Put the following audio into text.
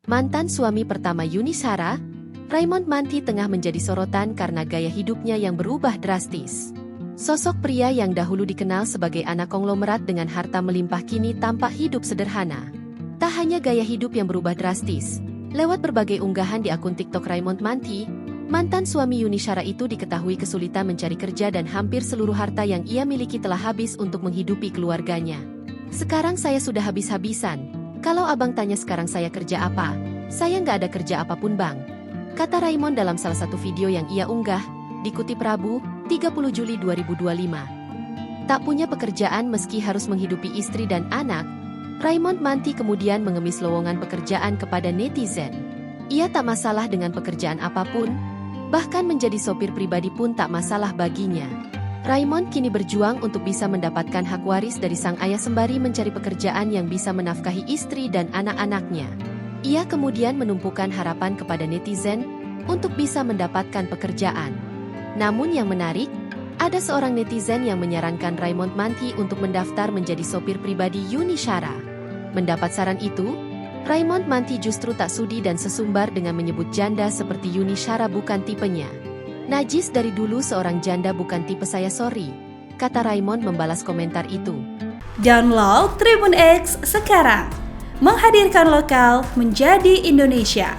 Mantan suami pertama Yuni Shara, Raymond Manti tengah menjadi sorotan karena gaya hidupnya yang berubah drastis. Sosok pria yang dahulu dikenal sebagai anak konglomerat dengan harta melimpah kini tampak hidup sederhana. Tak hanya gaya hidup yang berubah drastis, lewat berbagai unggahan di akun TikTok Raymond Manti, mantan suami Yuni Shara itu diketahui kesulitan mencari kerja dan hampir seluruh harta yang ia miliki telah habis untuk menghidupi keluarganya. Sekarang saya sudah habis-habisan. Kalau abang tanya sekarang saya kerja apa? Saya nggak ada kerja apapun bang. Kata Raymond dalam salah satu video yang ia unggah, dikutip Rabu, 30 Juli 2025. Tak punya pekerjaan meski harus menghidupi istri dan anak, Raymond Manti kemudian mengemis lowongan pekerjaan kepada netizen. Ia tak masalah dengan pekerjaan apapun, bahkan menjadi sopir pribadi pun tak masalah baginya. Raymond kini berjuang untuk bisa mendapatkan hak waris dari sang ayah sembari mencari pekerjaan yang bisa menafkahi istri dan anak-anaknya. Ia kemudian menumpukan harapan kepada netizen untuk bisa mendapatkan pekerjaan. Namun yang menarik, ada seorang netizen yang menyarankan Raymond Manti untuk mendaftar menjadi sopir pribadi Yuni Shara. Mendapat saran itu, Raymond Manti justru tak sudi dan sesumbar dengan menyebut janda seperti Yuni Shara bukan tipenya. Najis dari dulu seorang janda bukan tipe saya sorry, kata Raymond membalas komentar itu. Download Tribun X sekarang, menghadirkan lokal menjadi Indonesia.